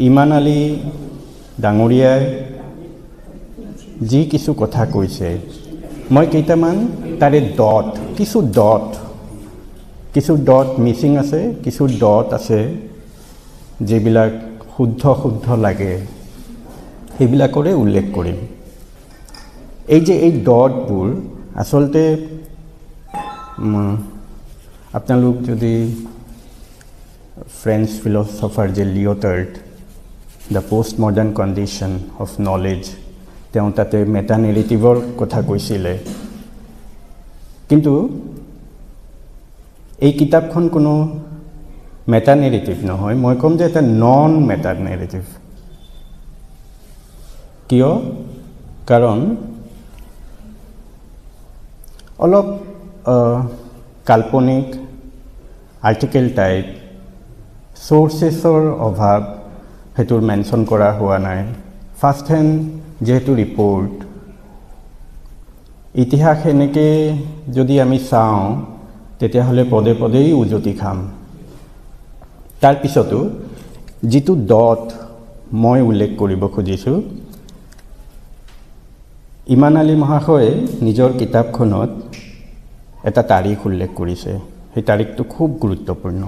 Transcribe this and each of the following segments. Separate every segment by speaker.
Speaker 1: ইমান আলী ডাঙৰীয়াই যি কিছু কথা কৈছে মই কেইটামান তাৰে কিছু ডট মিছিং আছে, কিছু ডট আছে যিবিলাক শুদ্ধ লাগে, সেইবিলাকৰে উল্লেখ কৰিম। এই যে এই ডটবোৰ আচলতে আপোনালোক যদি ফ্ৰেঞ্চ ফিলচফাৰ যে Lyotard the post modern condition of knowledge, তেওঁ তাতে মেটা নেৰেটিভৰ কথা কৈছিলে। কিন্তু এই কিতাপখন কোনো মেটা নেৰেটিভ নহয়, মই ক'ম যে এটা নন মেটা নেৰেটিভ। কিয়? কাৰণ অলপ কাল্পনিক আৰ্টিকেল টাইপ চ'ৰ্চেছৰ অভাৱ সেইটোৰ মেনশ্যন কৰা হোৱা নাই। ফাৰ্ষ্ট হেণ্ড যেহেতু ৰিপৰ্ট, ইতিহাস এনেকৈ যদি আমি চাওঁ তেতিয়াহ'লে পদে পদেই উজতি খাম। তাৰপিছতো যিটো ডট মই উল্লেখ কৰিব খুজিছোঁ, ইমান আলী মহাশয়ে নিজৰ কিতাপখনত এটা তাৰিখ উল্লেখ কৰিছে। সেই তাৰিখটো খুব গুৰুত্বপূৰ্ণ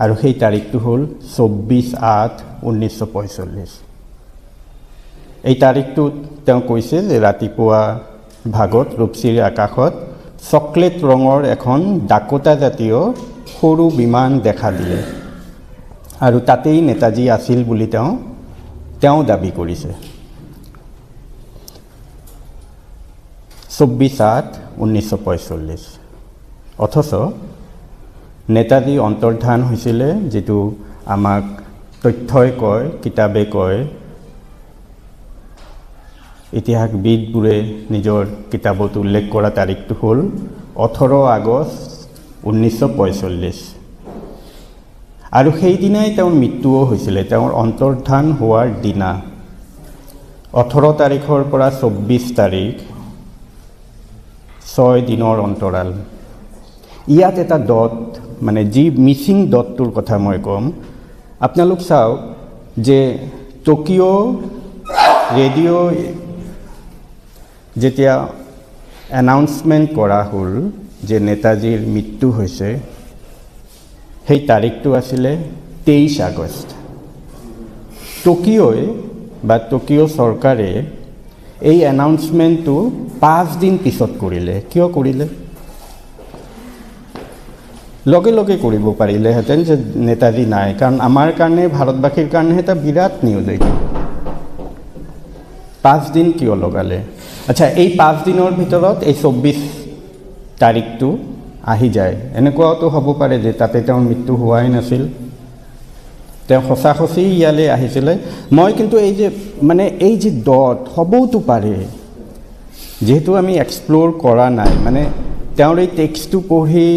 Speaker 1: আৰু সেই তাৰিখটো হ'ল 24/8/1945। এই তাৰিখটোত তেওঁ কৈছে যে ৰাতিপুৱা ভাগত ৰূপসীৰ আকাশত চকলেট ৰঙৰ এখন ডাকোটা জাতীয় সৰু বিমান দেখা দিলে আৰু তাতেই নেতাজী আছিল বুলি তেওঁ দাবী কৰিছে। 24/8/1945। অথচ নেতাজী অন্তৰ্ধান হৈছিলে, যিটো আমাক তথ্যই কয়, কিতাপে কয়, ইতিহাসবিদবোৰে নিজৰ কিতাপত উল্লেখ কৰা তাৰিখটো হ'ল 18 আগষ্ট 1945। আৰু সেইদিনাই তেওঁৰ মৃত্যুও হৈছিলে, তেওঁৰ অন্তৰ্ধান হোৱাৰ দিনা। 18 তাৰিখৰ পৰা 24 তাৰিখ 6 দিনৰ অন্তৰাল। ইয়াত এটা ডট, মানে যি মিছিং ডটটোৰ কথা মই ক'ম। আপোনালোক চাওক যে টকিঅ' ৰেডিঅ' যেতিয়া এনাউন্সমেণ্ট কৰা হ'ল যে নেতাজীৰ মৃত্যু হৈছে, সেই তাৰিখটো আছিলে 23 আগষ্ট। টকিঅ'ই বা টকিঅ' চৰকাৰে এই এনাউন্সমেণ্টটো 5 দিন পিছত কৰিলে। কিয় কৰিলে? লগে লগে কৰিব পাৰিলেহেঁতেন যে নেতাজী নাই, কাৰণ আমাৰ কাৰণে, ভাৰতবাসীৰ কাৰণে এটা বিৰাট নিউজ এইটো। 5 দিন কিয় লগালে? আচ্ছা, এই 5 দিনৰ ভিতৰত এই 24 তাৰিখটো আহি যায়। এনেকুৱাওতো হ'ব পাৰে যে তাতে তেওঁৰ মৃত্যু হোৱাই নাছিল, তেওঁ সঁচি ইয়ালৈ আহিছিলে। মই কিন্তু এই যে ডট হ'বওতো পাৰে, যিহেতু আমি এক্সপ্ল'ৰ কৰা নাই, মানে তেওঁৰ এই টেক্সটটো পঢ়ি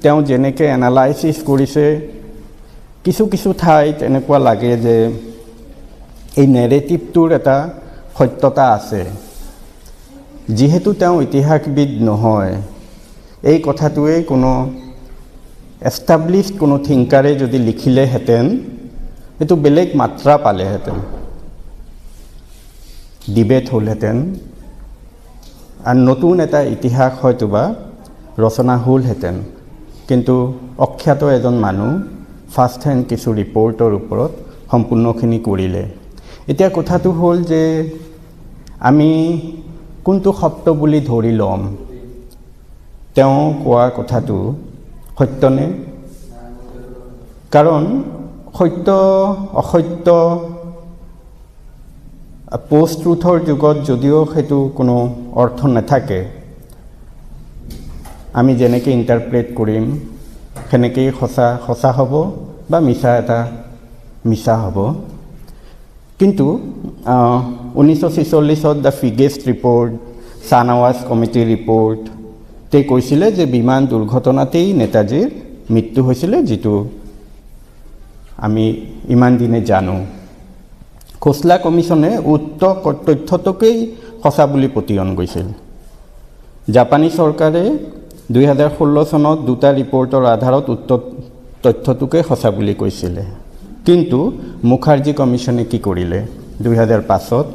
Speaker 1: তেওঁ যেনেকৈ এনালাইচিছ কৰিছে, কিছু ঠাইত এনেকুৱা লাগে যে এই নেৰেটিভটোৰ এটা সত্যতা আছে। যিহেতু তেওঁ ইতিহাসবিদ নহয়, এই কথাটোৱে কোনো এষ্টাব্লিছড কোনো থিংকাৰে যদি লিখিলেহেঁতেন, এইটো বেলেগ মাত্ৰা পালেহেঁতেন, ডিবেট হ'লহেঁতেন, আৰু নতুন এটা ইতিহাস হয়তোবা ৰচনা হ'লহেঁতেন। কিন্তু অখ্যাত এজন মানুহ ফাৰ্ষ্ট হেণ্ড কিছু ৰিপৰ্টৰ ওপৰত সম্পূৰ্ণখিনি কৰিলে। এতিয়া কথাটো হ'ল যে আমি কোনটো সত্য বুলি ধৰি ল'ম? তেওঁ কোৱা কথাটো সত্যনে? কাৰণ সত্য অসত্য পোষ্ট ট্ৰুথৰ যুগত যদিও সেইটো কোনো অৰ্থ নাথাকে, আমি যেনেকৈ ইণ্টাৰপ্ৰেট কৰিম সেনেকেই সঁচা হ'ব বা মিছা হ'ব। কিন্তু 1946 দ্য ফিগেষ্ট ৰিপৰ্ট, চানৱাছ কমিটিৰ ৰিপৰ্টতে কৈছিলে যে বিমান দুৰ্ঘটনাতেই নেতাজীৰ মৃত্যু হৈছিলে, যিটো আমি ইমান দিনে জানো। খোছলা কমিশ্যনে উক্ত তথ্যটোকেই সঁচা বুলি পতিয়ন কৰিছিল। জাপানী চৰকাৰে 2016 চনত 2টা ৰিপৰ্টৰ আধাৰত উক্ত তথ্যটোকে সঁচা বুলি কৈছিলে। কিন্তু মুখাৰ্জী কমিশ্যনে কি কৰিলে 2005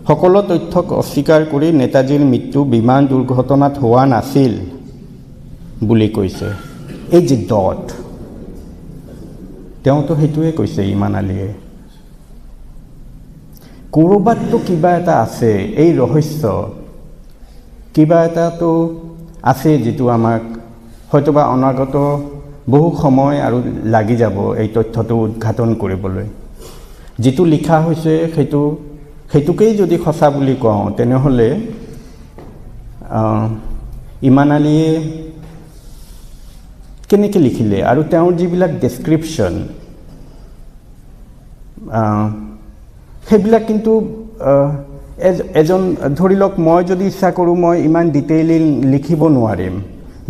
Speaker 1: সকলো তথ্যক অস্বীকাৰ কৰি নেতাজীৰ মৃত্যু বিমান দুৰ্ঘটনাত হোৱা নাছিল বুলি কৈছে এই যে ডট তেওঁতো সেইটোৱে কৈছে ইমান আলীয়ে ক'ৰবাততো কিবা এটা আছে এই ৰহস্য কিবা এটাতো আছে যিটো আমাক হয়তোবা অনাগত বহু সময় আৰু লাগি যাব এই তথ্যটো উদ্ঘাটন কৰিবলৈ যিটো লিখা হৈছে সেইটোকেই যদি সঁচা বুলি কওঁ তেনেহ'লে ইমান আলীয়ে কেনেকৈ লিখিলে আৰু তেওঁৰ যিবিলাক ডেছক্ৰিপশ্যন সেইবিলাক কিন্তু এজন ধৰি লওক মই যদি ইচ্ছা কৰোঁ মই ইমান ডিটেইলি লিখিব নোৱাৰিম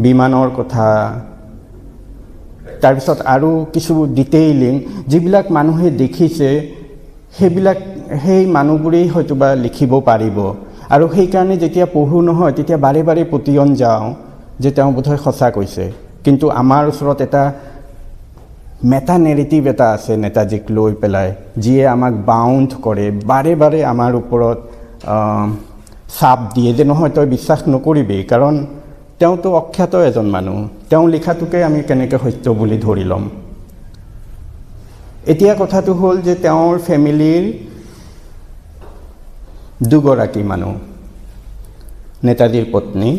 Speaker 1: বিমানৰ কথা তাৰপিছত আৰু কিছু ডিটেইলিং যিবিলাক মানুহে দেখিছে সেইবিলাক সেই মানুহবোৰেই হয়তোবা লিখিব পাৰিব আৰু সেইকাৰণে যেতিয়া পঢ়োঁ নহয় তেতিয়া বাৰে বাৰে পতিয়ন যাওঁ যে তেওঁ বোধহয় সঁচা কৈছে কিন্তু আমাৰ ওচৰত এটা মেটা নেৰেটিভ এটা আছে নেতাজীক লৈ পেলাই যিয়ে আমাক বাউণ্ড কৰে বাৰে বাৰে আমাৰ ওপৰত চাপ দিয়ে যে নহয় তই বিশ্বাস নকৰিবি কাৰণ তেওঁতো অখ্যাত এজন মানুহ তেওঁ লিখাটোকে আমি কেনেকৈ সত্য বুলি ধৰি ল'ম এতিয়া কথাটো হ'ল যে তেওঁৰ ফেমিলিৰ দুগৰাকী মানুহ নেতাজীৰ পত্নী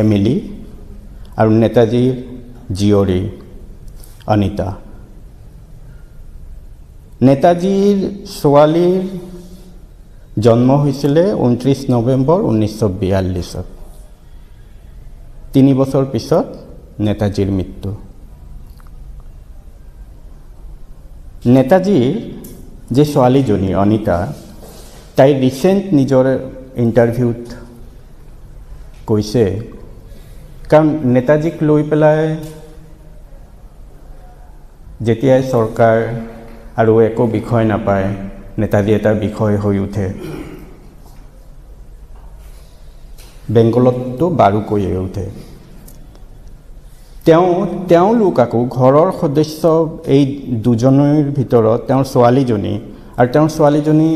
Speaker 1: এমিলি আৰু নেতাজীৰ জীয়ৰী অনিতা নেতাজীৰ ছোৱালীৰ জন্ম হৈছিলে 29 নৱেম্বৰ 1942 3 বছৰ পিছত নেতাজীৰ মৃত্যু নেতাজীৰ যে ছোৱালীজনী অনিতা তাই ৰিচেণ্ট নিজৰ ইণ্টাৰভিউত কৈছে কাৰণ নেতাজীক লৈ পেলাই যেতিয়াই চৰকাৰ আৰু একো বিষয় নাপায় নেতাজী এটা বিষয় হৈ উঠে বেংগলততো বাৰুকৈ উঠে তেওঁলোক আকৌ ঘৰৰ সদস্য এই দুজনীৰ ভিতৰত তেওঁৰ ছোৱালীজনী আৰু তেওঁৰ ছোৱালীজনী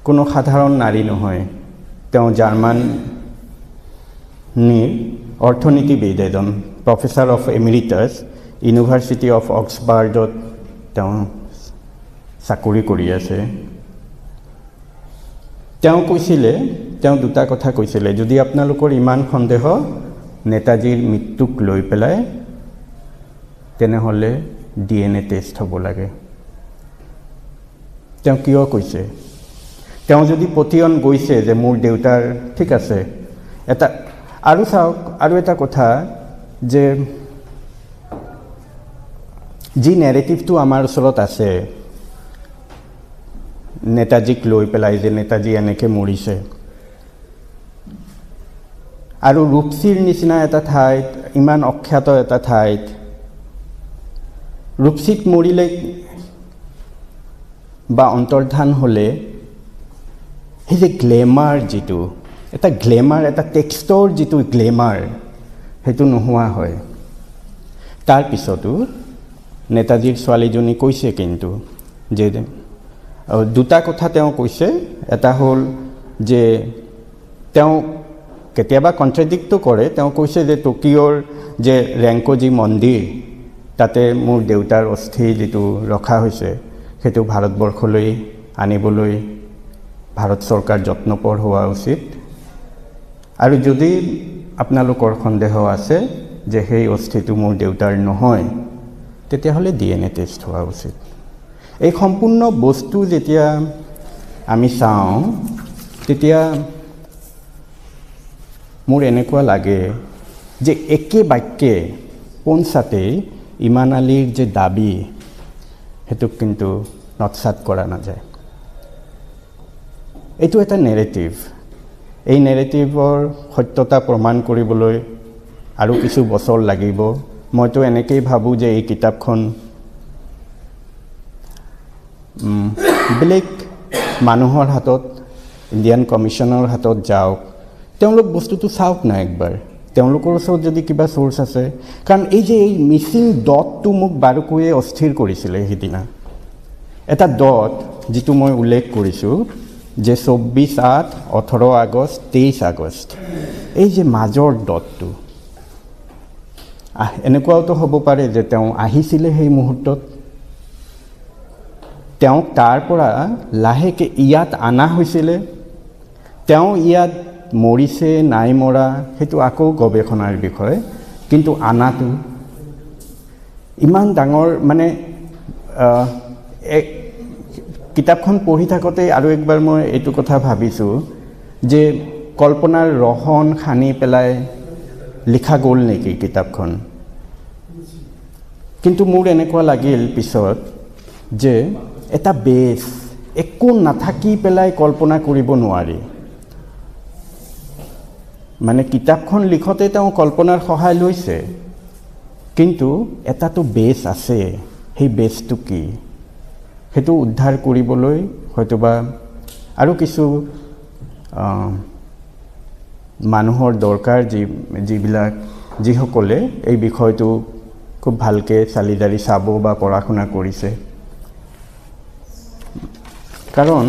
Speaker 1: কোনো সাধাৰণ নাৰী নহয় তেওঁ জাৰ্মানীৰ অৰ্থনীতিবিদ এজন professor of emeritus university of অক্সফৰ্ডত তেওঁ চাকৰি কৰি আছে তেওঁ কৈছিলে তেওঁ দুটা কথা কৈছিলে যদি আপোনালোকৰ ইমান সন্দেহ নেতাজীৰ মৃত্যুক লৈ পেলাই তেনেহ'লে DNA টেষ্ট হ'ব লাগে তেওঁ কিয় কৈছে তেওঁ যদি পতিয়ন গৈছে যে মোৰ দেউতাৰ ঠিক আছে এটা আৰু চাওক আৰু এটা কথা যে যি নেৰেটিভটো আমাৰ ওচৰত আছে নেতাজীক লৈ পেলাই যে নেতাজী এনেকৈ মৰিছে আৰু ৰূপসীৰ নিচিনা এটা ঠাইত ইমান অখ্যাত এটা ঠাইত ৰূপসীত মৰিলে বা অন্তৰ্ধান হ'লে সেই যে গ্লেমাৰ যিটো এটা গ্লেমাৰ এটা টেক্সটৰ যিটো গ্লেমাৰ সেইটো নোহোৱা হয় তাৰপিছতো নেতাজীৰ ছোৱালীজনী কৈছে কিন্তু যে দুটা কথা তেওঁ কৈছে এটা হ'ল যে তেওঁ কেতিয়াবা কণ্ট্ৰাডিক্টটো কৰে তেওঁ কৈছে যে টকিঅ'ৰ যে ৰেংক'জি মন্দিৰ তাতে মোৰ দেউতাৰ অস্থি যিটো ৰখা হৈছে সেইটো ভাৰতবৰ্ষলৈ আনিবলৈ ভাৰত চৰকাৰ যত্নপৰ হোৱা উচিত আৰু যদি আপোনালোকৰ সন্দেহ আছে যে সেই অস্থিটো মোৰ দেউতাৰ নহয় তেতিয়াহ'লে DNA টেষ্ট হোৱা উচিত এই সম্পূৰ্ণ বস্তু যেতিয়া আমি চাওঁ তেতিয়া মোৰ এনেকুৱা লাগে যে একে বাক্যে পোনছাতেই ইমান আলীৰ যে দাবী সেইটোক কিন্তু নৎসাত কৰা নাযায় এইটো এটা নেৰেটিভ এই নেৰেটিভৰ সত্যতা প্ৰমাণ কৰিবলৈ আৰু কিছু বছৰ লাগিব মইতো এনেকেই ভাবোঁ যে এই কিতাপখন বেলেগ মানুহৰ হাতত ইণ্ডিয়ান কমিশ্যনৰ হাতত যাওক তেওঁলোক বস্তুটো চাওক না একবাৰ তেওঁলোকৰ ওচৰত যদি কিবা চ'ৰ্চ আছে, কাৰণ এই যে এই মিচিং ডটটো মোক বাৰুকৈয়ে অস্থিৰ কৰিছিলে সেইদিনা। এটা ডট যিটো মই উল্লেখ কৰিছোঁ যে 24/8, 18 আগষ্ট, 23 আগষ্ট, এই যে মাজৰ ডটটো, এনেকুৱাওতো হ'ব পাৰে যে তেওঁ আহিছিলে সেই মুহূৰ্তত, তেওঁক তাৰ পৰা লাহেকৈ ইয়াত অনা হৈছিলে, তেওঁ ইয়াত মৰিছে নাই মৰা সেইটো আকৌ গৱেষণাৰ বিষয়, কিন্তু আনাটো ইমান ডাঙৰ মানে কিতাপখন পঢ়ি থাকোঁতে আৰু একবাৰ মই এইটো কথা ভাবিছোঁ যে কল্পনাৰ ৰহণ সানি পেলাই লিখা গ'ল নেকি কিতাপখন। কিন্তু মোৰ এনেকুৱা লাগিল পিছত যে এটা বেছ একো নাথাকি পেলাই কল্পনা কৰিব নোৱাৰি। মানে কিতাপখন লিখোঁতে তেওঁ কল্পনাৰ সহায় লৈছে, কিন্তু এটাতো বেছ আছে, সেই বেছটো কি সেইটো উদ্ধাৰ কৰিবলৈ হয়তোবা আৰু কিছু মানুহৰ দৰকাৰ, যিসকলে এই বিষয়টো খুব ভালকৈ চালি জাৰি চাব বা পঢ়া শুনা কৰিছে। কাৰণ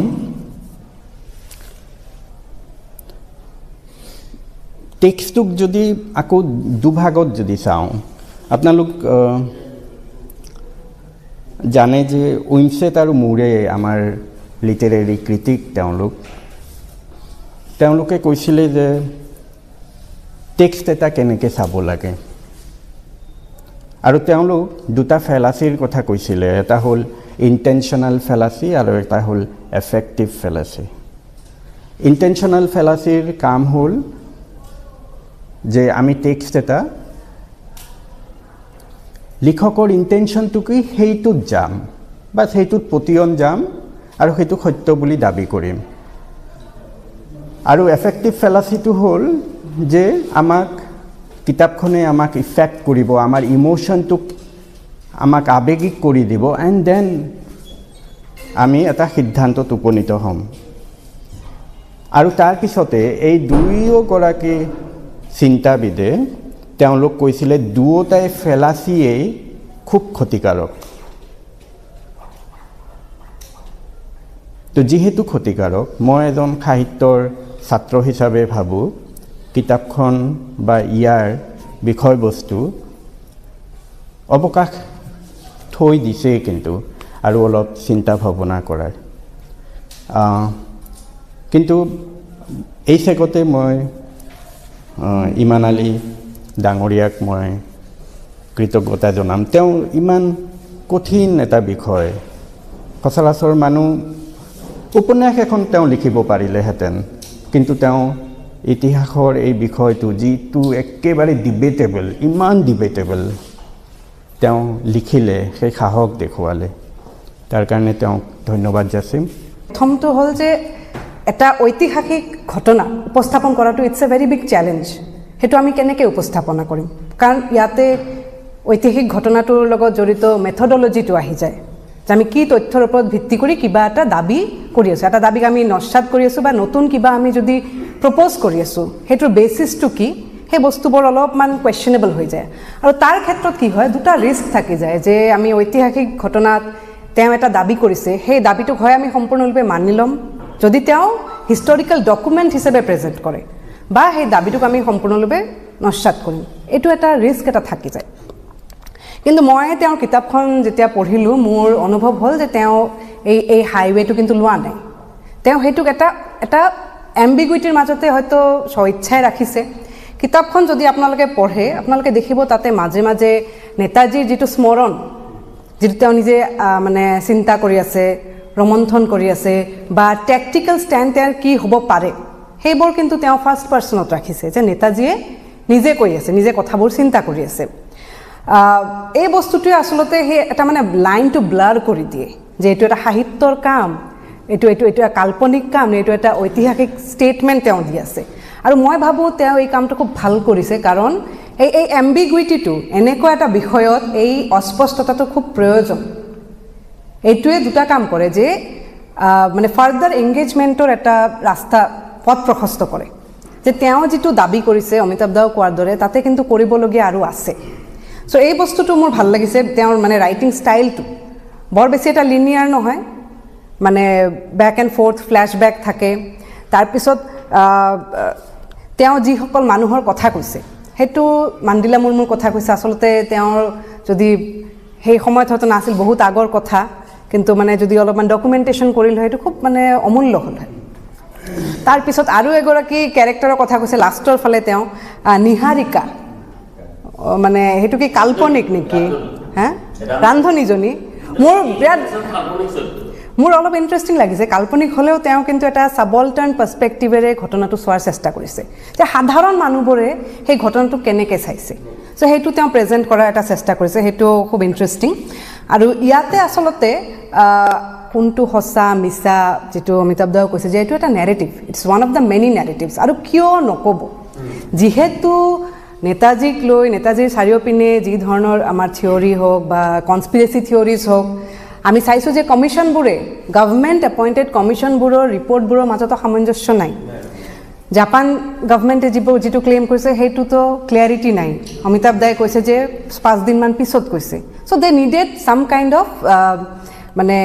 Speaker 1: টেক্সটটোক যদি আকৌ দুভাগত যদি চাওঁ, আপোনালোক জানে যে উইনছেট আৰু মুৰে আমাৰ লিটাৰেৰী ক্ৰিটিক, তেওঁলোকে কৈছিলে যে টেক্সট এটা কেনেকৈ চাব লাগে, আৰু তেওঁলোক দুটা ফেলাচিৰ কথা কৈছিলে, এটা হ'ল ইণ্টেনশ্যনেল ফেলাচি আৰু এটা হ'ল এফেক্টিভ ফেলাচি। ইণ্টেনশ্যনেল ফেলাচিৰ কাম হ'ল যে আমি টেক্সট এটা লিখকৰ ইণ্টেনশ্যনটো কি সেইটোত যাম বা সেইটোত পতিয়ন যাম আৰু সেইটো সত্য বুলি দাবী কৰিম। আৰু এফেক্টিভ ফেলাচিটো হ'ল যে কিতাপখনে আমাক ইফেক্ট কৰিব, আমাৰ ইম'শ্যনটোক আমাক আৱেগিক কৰি দিব, এণ্ড দেন আমি এটা সিদ্ধান্তত উপনীত হ'ম। আৰু তাৰপিছতে এই দুয়োগৰাকী চিন্তাবিদে তেওঁলোক কৈছিলে দুয়োটাই ফেলাচিয়েই খুব ক্ষতিকাৰক। তো যিহেতু ক্ষতিকাৰক, মই এজন সাহিত্যৰ ছাত্ৰ হিচাপে ভাবোঁ কিতাপখন বা ইয়াৰ বিষয়বস্তু অৱকাশ থৈ দিছেই কিন্তু আৰু অলপ চিন্তা ভাৱনা কৰাৰ। কিন্তু এই চেগতে মই ইমান আলী ডাঙৰীয়াক মই কৃতজ্ঞতা জনাম। তেওঁ ইমান কঠিন এটা বিষয়, সচৰাচৰ মানুহ উপন্যাস এখন তেওঁ লিখিব পাৰিলেহেঁতেন, কিন্তু তেওঁ ইতিহাসৰ এই বিষয়টো যিটো একেবাৰে ডিবেটেবল, ইমান ডিবেটেবল, তেওঁ লিখিলে, সেই সাহস দেখুৱালে। তাৰ কাৰণে তেওঁক ধন্যবাদ যাচিম।
Speaker 2: প্ৰথমটো হ'ল যে এটা ঐতিহাসিক ঘটনা উপস্থাপন কৰাটো it's a very big challenge. সেইটো আমি কেনেকৈ উপস্থাপনা কৰিম, কাৰণ ইয়াতে ঐতিহাসিক ঘটনাটোৰ লগত জড়িত মেথডলজিটো আহি যায় যে আমি কি তথ্যৰ ওপৰত ভিত্তি কৰি কিবা এটা দাবী কৰি আছোঁ, এটা দাবীক আমি নস্যাৎ কৰি আছোঁ বা নতুন কিবা আমি যদি প্ৰপ'জ কৰি আছোঁ, সেইটোৰ বেচিছটো কি, সেই বস্তুবোৰ অলপমান কুৱেশ্যনেবল হৈ যায়। আৰু তাৰ ক্ষেত্ৰত কি হয়, দুটা ৰিস্ক থাকি যায় যে আমি ঐতিহাসিক ঘটনাত তেওঁ এটা দাবী কৰিছে, সেই দাবীটোক হয় আমি সম্পূৰ্ণৰূপে মানি ল'ম যদি তেওঁ হিষ্টৰিকেল ডকুমেণ্ট হিচাপে প্ৰেজেণ্ট কৰে, বা সেই দাবীটোক আমি সম্পূৰ্ণৰূপে নস্যাৎ কৰিম। এইটো এটা ৰিস্ক এটা থাকি যায়। কিন্তু মই তেওঁৰ কিতাপখন যেতিয়া পঢ়িলোঁ, মোৰ অনুভৱ হ'ল যে তেওঁ এই হাইৱেটো কিন্তু লোৱা নাই। তেওঁ সেইটোক এটা এম্বিগুইটিৰ মাজতে হয়তো স্বইচ্ছাই ৰাখিছে। কিতাপখন যদি আপোনালোকে পঢ়ে, আপোনালোকে দেখিব তাতে মাজে মাজে নেতাজীৰ যিটো স্মৰণ, যিটো তেওঁ নিজে মানে চিন্তা কৰি আছে, ৰমন্থন কৰি আছে, বা টেকটিকেল ষ্টেণ্ড তেওঁৰ কি হ'ব পাৰে, সেইবোৰ কিন্তু তেওঁ ফাৰ্ষ্ট পাৰ্চনত ৰাখিছে, যে নেতাজীয়ে নিজে কৈ আছে, নিজে কথাবোৰ চিন্তা কৰি আছে। এই বস্তুটোৱে আচলতে সেই এটা মানে লাইনটো ব্লাৰ কৰি দিয়ে যে এইটো এটা সাহিত্যৰ কাম, এইটো কাল্পনিক কাম, এইটো এটা ঐতিহাসিক ষ্টেটমেণ্ট তেওঁ দি আছে। আৰু মই ভাবোঁ তেওঁ এই কামটো খুব ভাল কৰিছে, কাৰণ এই এম্বিগুইটিটো এনেকুৱা এটা বিষয়ত এই অস্পষ্টতাটো খুব প্ৰয়োজন। এইটোৱে দুটা কাম কৰে, যে মানে ফাৰ্দাৰ এংগেজমেণ্টৰ এটা পথ প্ৰশস্ত কৰে। যে তেওঁ যিটো দাবী কৰিছে অমিতাভ দাও কোৱাৰ দৰে তাতে কিন্তু কৰিবলগীয়া আৰু আছে সো এই বস্তুটো মোৰ ভাল লাগিছে তেওঁৰ মানে ৰাইটিং ষ্টাইলটো বৰ বেছি এটা লিনিয়াৰ নহয় মানে ব্যাক এণ্ড ফৰ্থ ফ্ল্যাশবেক থাকে তাৰপিছত তেওঁ যিসকল মানুহৰ কথা কৈছে হেতু মান্দিলা মুৰ্মুৰ কথা কৈছে আসলতে তেওঁৰ যদি সেই সময়ত হয়তো নাছিল বহুত আগৰ কথা কিন্তু মানে যদি অলপমান ডকুমেন্টেশন কৰিল হয় এটো খুব মানে অমূল্য হ'ল তাৰপিছত আৰু এগৰাকী ক্যাৰেক্টাৰৰ কথা কৈছে লাষ্টৰ ফালে তেওঁ নিহাৰিকা মানে হেতু কি কাল্পনিক নেকি হ্যাঁ ৰান্ধনীজনী মোৰ অলপ ইন্টাৰেষ্টিং লাগিছে কাল্পনিক হলেও তেওঁ কিন্তু এটা সাবলটাৰ্ন পাৰ্সপেক্টিভেৰে ঘটনাটো চোৱাৰ চেষ্টা কৰিছে যে সাধাৰণ মানুহবোৰে সেই ঘটনাটো কেনেকৈ চাইছে সো হেতু তেওঁ প্ৰেজেন্ট কৰাৰ এটা চেষ্টা কৰিছে হেতু খুব ইন্টাৰেষ্টিং আৰু ইয়াতে আসলতে কোনটো হসা মিছা যেটো অমিতাভ দাও কৈছে যে এটো এটা narrative it's one of the many narratives আৰু কিয় নকব যেহেতু নেতাজীক লৈ নেতাজীৰ চাৰিওপিনে যি ধৰণৰ আমাৰ থিওৰি হোক বা কনস্পিৰেসি থিওৰিজ হোক আমি চাইছো যে কমিশনবোৰে গভৰ্নমেন্ট এপইন্টেড কমিশনবোৰৰ ৰিপৰ্টবোৰৰ মাজত সামঞ্জস্য নাই জাপান গভৰ্নমেন্টে যেটো ক্লেম কৰিছে হেতুটো ক্লিয়াৰিটি নাই অমিতাভ দাই কৈছে যে 5 দিন মান পিছত কৈছে so they needed some kind of মানে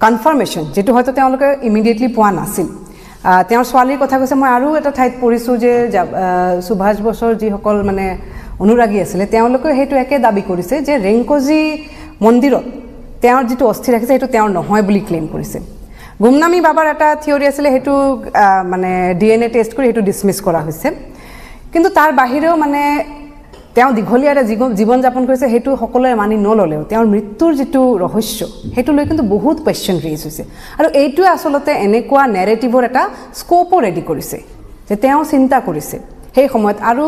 Speaker 2: কনফাৰ্মেশন যেটো হয়তো তেওঁলোকে ইমিডিয়েটলি পোৱা নাছিল তেওঁৰ ছোৱালীৰ কথা কৈছে মই আৰু এটা ঠাইত পঢ়িছো যে সুভাষ বসুৰ যিসকল মানে অনুৰাগী আছিল তেওঁলোকে হেতু একে দাবী কৰিছে যে ৰেংকজি মন্দিৰত তেওঁৰ যেটো অস্থিৰ ৰাখিছে হেতু তেওঁৰ নহয় বুলি ক্লেম কৰিছে গুমনামী বাবাৰ এটা থিওৰি আছিল হেতু মানে ডিএনএ টেষ্ট কৰি হেতু ডিসমিস কৰা হৈছে কিন্তু তাৰ বাহিৰেও মানে তেওঁ দীঘলীয়া এটা জীৱন যাপন কৰিছে হেতু সকলোৱে মানি নললেও তেওঁৰ মৃত্যুৰ যেটো ৰহস্য হেতু লৈ কিন্তু বহুত কোৱেশ্চন ৰেইজ হৈছে আৰু এইটো আসলতে এনেকুৱা ন্যাৰেটিভৰ এটা স্কোপো ৰেডি কৰিছে যে তেওঁ চিন্তা কৰিছে সেই সময়ত আৰু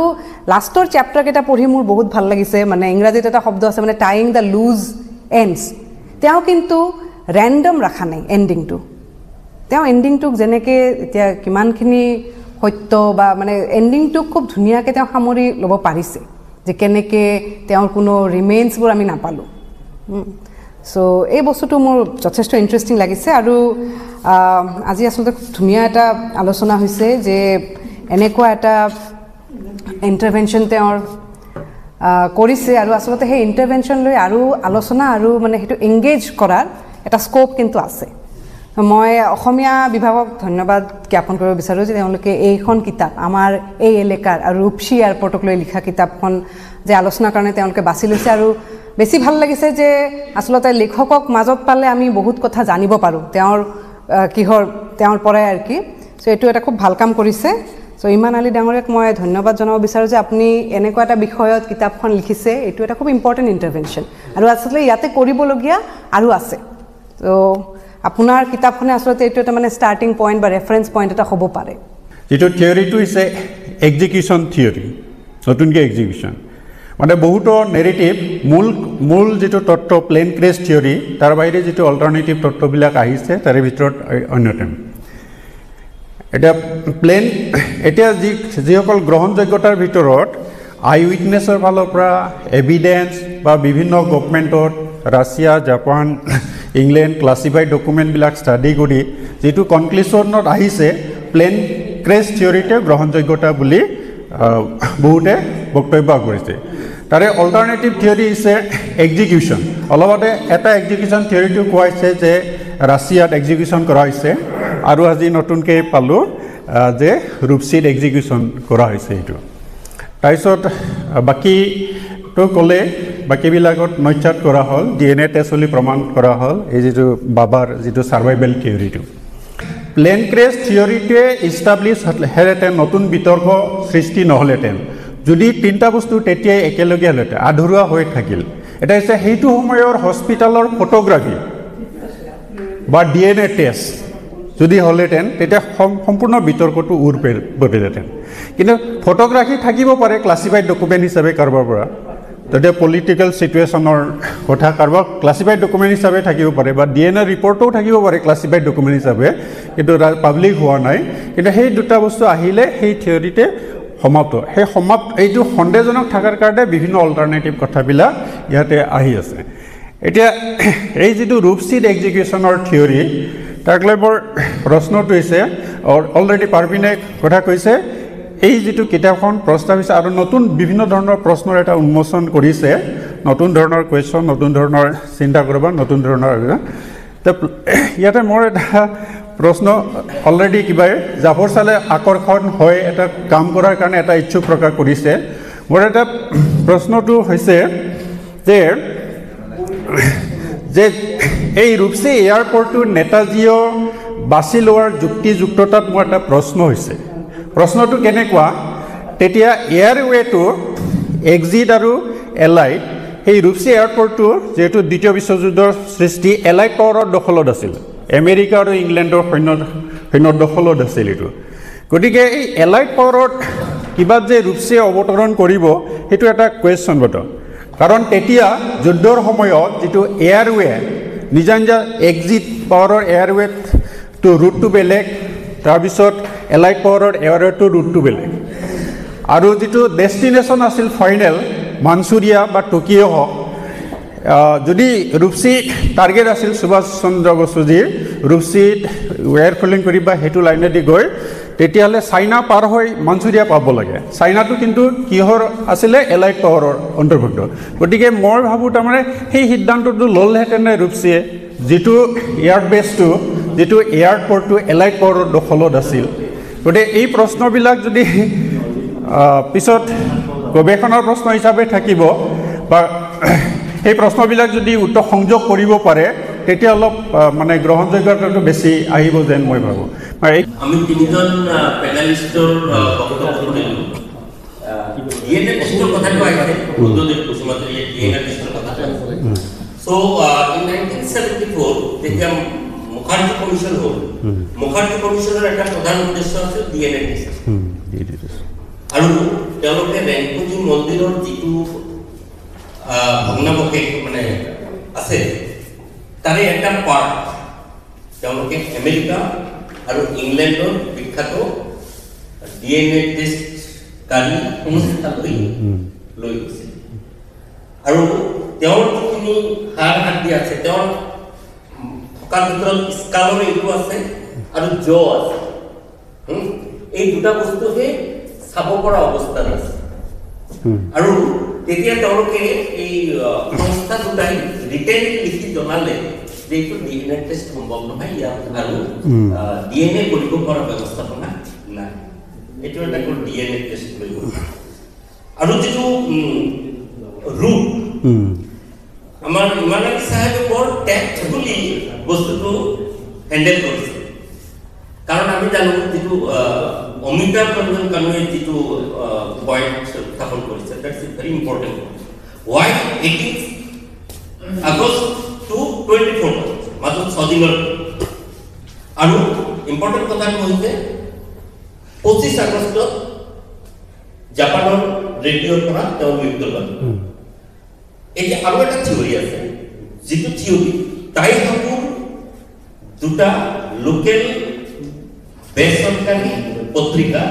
Speaker 2: লাষ্টৰ চ্যাপ্টাৰ কেটা পঢ়ি মোৰ বহুত ভাল লাগিছে মানে ইংৰাজীত এটা শব্দ আছে মানে টাইং দা লুজ এন্ডস তেওঁ কিন্তু ৰ্যান্ডম ৰাখা নাই এন্ডিংটো তেওঁ এন্ডিংটোক যেনেকে এতিয়া কিমানখিনি সত্য বা মানে এন্ডিংটো খুব ধুনিয়াকে তেওঁ সামৰি ল'ব পাৰিছে যে কেনেকে তেওঁৰ কোনো ৰিমেইনছবোৰ আমি নাপালো সো এই বস্তুটো মোৰ যথেষ্ট ইন্টাৰেষ্টিং লাগিছে আৰু আজি আসলতে ধুনিয়া এটা আলোচনা হৈছে যে এনেকুৱা এটা ইন্টাৰভেনশন তেওঁৰ কৰিছে আৰু আসলতে সেই ইন্টাৰভেনশন লৈ আৰু আলোচনা আৰু মানে হেতু এংগেজ কৰাৰ এটা স্কোপ কিন্তু আছে মই অসমীয়া বিভাগক ধন্যবাদ জ্ঞাপন কৰিব বিচাৰো যে তেওঁলোকে এইখন কিতাপ আমাৰ এই এলেকাৰ আৰু ৰূপসী এয়াৰপৰ্টক লৈ লিখা কিতাপখন যে আলোচনাৰ কাৰণে তেওঁলোকে বাছি লৈছে আৰু বেছি ভাল লাগিছে যে আসলতে লেখকক মাজত পালে আমি বহুত কথা জানিব পাৰো তেওঁৰ পৰাই আৰু কি সো এটো এটা খুব ভাল কাম কৰিছে সো ইমান আলী ডাঙৰীয়াক মই ধন্যবাদ জনাব বিচাৰো যে আপুনি এনেকুৱা এটা বিষয়ত কিতাপখন লিখিছে এটো এটা খুব ইম্পৰ্টেন্ট ইন্টাৰভেনশন আৰু আসলে ইয়াতে কৰিবলগীয়া আৰু আছে তো আপোনাৰ কিতাপখনে আসলতে এটো এটা মানে স্টাৰ্টিং পইণ্ট বা ৰেফাৰেন্স পইণ্ট এটা হ'ব পাৰে
Speaker 3: যেটো থিওৰিটো হৈছে এক্সিকিউশন থিওৰি নতুনকৈ এক্সিকিউশন মানে বহুতো নেৰেটিভ মূল যেটো তত্ত্ব প্লেন ক্ৰেশ থিওৰি তাৰ বাহিৰে যেটো অল্টাৰনেটিভ তত্ত্ববিলাক আহিছে তাৰে ভিতৰত অন্যতম এটা প্লেন এতিয়া যিসকল গ্ৰহণযোগ্যতাৰ ভিতৰত আই উইটনেছৰ ফালৰ পৰা এভিডেন্স বা বিভিন্ন গভৰ্নমেণ্টত ৰাছিয়া জাপান ইংলেণ্ড ক্লাছিফাইড ডকুমেণ্টবিলাক ষ্টাডি কৰি যেটো কনক্লুশ্যনত আহিছে প্লেন ক্ৰেশ থিওৰিতে গ্ৰহণযোগ্যতা বুলি বহুতে বক্তব্য কৰিছে তাৰে অল্টাৰনেটিভ থিওৰি হৈছে এক্সিকিউশন অলপতে এটা এক্সিকিউশন থিওৰিটো কোৱাইছে যে ৰাছিয়াত এক্সিকিউশন কৰা হৈছে আৰু আজি নতুনকৈ পালোঁ যে ৰূপসীত এক্সিকিউশন কৰা হৈছে এইটো তাৰপিছত বাকীটো ক'লে বাকীবিলাকত নৈচাত কৰা হ'ল ডিএনএ টেষ্ট বুলি প্ৰমাণ কৰা হ'ল এই যেটো বাবাৰ যেটো সাৰ্ভাইভেল থিওৰিটো প্লেন ক্ৰেশ থিওৰিটোৱে ইষ্টাব্লিছ হেৰেতেন নতুন বিতৰ্ক সৃষ্টি নহ'লেতেন যদি তিনিটা বস্তু তেতিয়াই একেলগে হ'লেতেন আধৰুৱা হৈ থাকিল এটা হৈছে সেইটো সময়ৰ হস্পিটালৰ ফটোগ্ৰাফি বা ডিএনএ টেষ্ট যদি হ'লেতেন তেতিয়া সম্পূৰ্ণ বিতৰ্কটো পৰিলেতেন কিন্তু ফটোগ্ৰাফি থাকিব পাৰে ক্লাছিফাইড ডকুমেণ্ট হিচাপে কাৰোবাৰ পৰা তেতিয়া পলিটিকেল সিচুৱেশ্যনৰ কথা কাৰোবাৰ ক্লাছিফাইড ডকুমেণ্ট হিচাপে থাকিব পাৰে বা ডিএনএ ৰিপৰ্টও থাকিব পাৰে ক্লাছিফাইড ডকুমেণ্ট হিচাপে কিন্তু পাব্লিক হোৱা নাই কিন্তু সেই দুটা বস্তু আহিলে সেই থিওৰিতে সমাপ্ত এইটো সন্দেহজনক থকাৰ কাৰণে বিভিন্ন অল্টাৰনেটিভ কথাবিলাক ইয়াতে আহি আছে এতিয়া এই যেটো ৰূপসীত এক্সিকিউশনৰ থিওৰি তাক লৈ বৰ প্ৰশ্নটো হৈছে অলৰেডি পাৰবিনে কথা কৈছে এই যিটো কিতাপখন প্ৰস্তাৱিছে আৰু নতুন বিভিন্ন ধৰণৰ প্ৰশ্নৰ এটা উন্মোচন কৰিছে, নতুন ধৰণৰ কুৱেশ্যন, নতুন ধৰণৰ চিন্তা কৰিব, নতুন ধৰণৰ ইয়াতে মোৰ এটা প্ৰশ্ন অলৰেডি কিবা জাফৰ চালে আকৰ্ষণ হয় এটা কাম কৰাৰ কাৰণে এটা ইচ্ছুক প্ৰকাশ কৰিছে। মোৰ এটা প্ৰশ্নটো হৈছে যে এই ৰূপসী এয়াৰপৰ্টটো নেতাজীয়ে বাছি লোৱাৰ যুক্তিযুক্ততাত মোৰ এটা প্ৰশ্ন হৈছে। প্ৰশ্নটো কেনেকুৱা, তেতিয়া এয়াৰৱেটো এক্সিট আৰু এলাইট সেই ৰূপসী এয়াৰপৰ্টটো যিহেতু দ্বিতীয় বিশ্বযুদ্ধৰ সৃষ্টি এলাইট পাৱাৰৰ দখলত আছিল, আমেৰিকা আৰু ইংলেণ্ডৰ সৈন্যৰ দখলত আছিল এইটো। গতিকে এই এলাইট পাৱাৰত কিবা যে ৰূপসীয়ে অৱতৰণ কৰিব সেইটো এটা কুৱেশ্যন বটন, কাৰণ তেতিয়া যুদ্ধৰ সময়ত যিটো এয়াৰৱে নিজা নিজা এক্সিট পাৱাৰৰ এয়াৰৱেটো ৰুটটো বেলেগ, তাৰপিছত এলাইট পাৱাৰৰ এয়াৰৱেটো ৰুটটো বেলেগ, আৰু যিটো ডেষ্টিনেশ্যন আছিল ফাইনেল মানচুৰিয়া বা টকিঅ' হওক, যদি ৰূপসী টাৰ্গেট আছিল সুভাষ চন্দ্ৰ বসুজীৰ ৰূপসীত ৱেৰ ফলিং কৰি বা সেইটো লাইনেদি গৈ তেতিয়াহ'লে চাইনা পাৰ হৈ মানচুৰিয়া পাব লাগে। চাইনাটো কিন্তু কিহৰ আছিলে, এলাইট পাৱাৰৰ অন্তৰ্ভুক্ত। গতিকে মই ভাবোঁ তাৰমানে সেই সিদ্ধান্তটো ল'লেহেঁতেনে ৰূপসীয়ে, যিটো এয়াৰবেছটো যিটো এয়াৰপৰ্টটো এলাইট পাৱাৰৰ দখলত আছিল। গতিকে এই প্ৰশ্নবিলাক যদি পিছত গৱেষণাৰ প্ৰশ্ন হিচাপে থাকিব বা সেই প্ৰশ্নবিলাক যদি উত্তৰ সংযোগ কৰিব পাৰে তেতিয়া অলপ মানে গ্ৰহণযোগ্যতাটো বেছি আহিব যেন মই ভাবোঁ।
Speaker 4: আমি তিনিজন পেনেলিষ্টৰ বক্তব্য শুনিলোঁ। ডিএনএ টেষ্টৰ কথাটো আহিছে, বুদ্ধদেৱ কুসুমাত্ৰীয়ে ডিএনএ টেষ্টৰ কথাটো আহিছে। চ' ইন 1974 যেতিয়া মুখাৰ্জী কমিশ্যন হ'ল, মুখাৰ্জী কমিশ্যনৰ এটা প্ৰধান উদ্দেশ্য আছিল ডিএনএ টেষ্ট। আৰু তেওঁলোকে ৰেংকুজি মন্দিৰৰ যিটো ভগ্নাৱশেষ মানে আছে তাৰে এটা পাৰ্ট তেওঁলোকে আমেৰিকা আৰু ইংলেণ্ডৰ বিখ্যাত ডিএনএ টেষ্ট গাড়ী সংস্থালৈ লৈ গৈছে। আৰু তেওঁৰ যিখিনি সাৰ হাতি আছে, তেওঁৰ থকাৰ ভিতৰত স্কালৰ এইটো আছে আৰু জ আছে, এই দুটা বস্তুহে চাব পৰা অৱস্থাত আছে। আৰু তেতিয়া তেওঁলোকে এই সংস্থা দুটাই ৰিটেইন লিখি জনালে যে এইটো ডিএনএ টেষ্ট সম্ভৱ নহয়, ইয়াত আৰু ডিএনএ কৰিব পৰা ব্যৱস্থাপনা নাই, এইটো এটা ডিএনএ টেষ্ট কৰিব। আৰু যিটো ৰুট আমাৰ ইমান আলী চাহেবে বৰ টেক্টফুলি বস্তুটো হেণ্ডেল কৰিছে, কাৰণ আমি জানো যিটো অমিতাভ ৰঞ্জন কানুৱে যিটো পইণ্ট স্থাপন কৰিছে, that's a very important point. Why 18 August to 24 মাজত 6 দিনৰ। আৰু ইম্পৰ্টেণ্ট কথাটো হৈছে 25 আগষ্টত জাপানৰ ৰেডিঅ'ৰ পৰা তেওঁৰ মৃত্যু হ'ল। এতিয়া আৰু এটা থিয়ৰী আছে, যিটো থিয়ৰী তাইহাকুৰ দুটা লোকেল বেচৰকাৰী পত্ৰিকা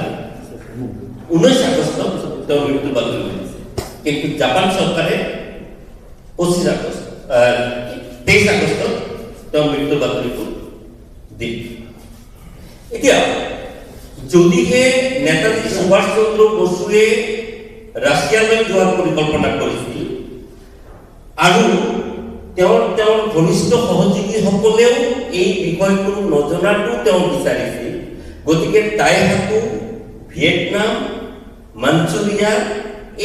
Speaker 4: 19 আগষ্টত তেওঁৰ মৃত্যু বাতৰি কৰিছে, কিন্তু জাপান চৰকাৰে 23 আগষ্টত তেওঁৰ মৃত্যু বাতৰিটো দিল। এতিয়া যদিহে নেতাজী সুভাষ চন্দ্ৰ বসুৱে ৰাছিয়ালৈ যোৱাৰ পৰিকল্পনা কৰিছিল আৰু তেওঁৰ ঘনিষ্ঠ সহযোগীসকলেও এই বিষয়টো নজনাটো তেওঁ বিচাৰিছিল, গতিকে তাইহাকু, ভিয়েটনাম, মাঞ্চুৰিয়া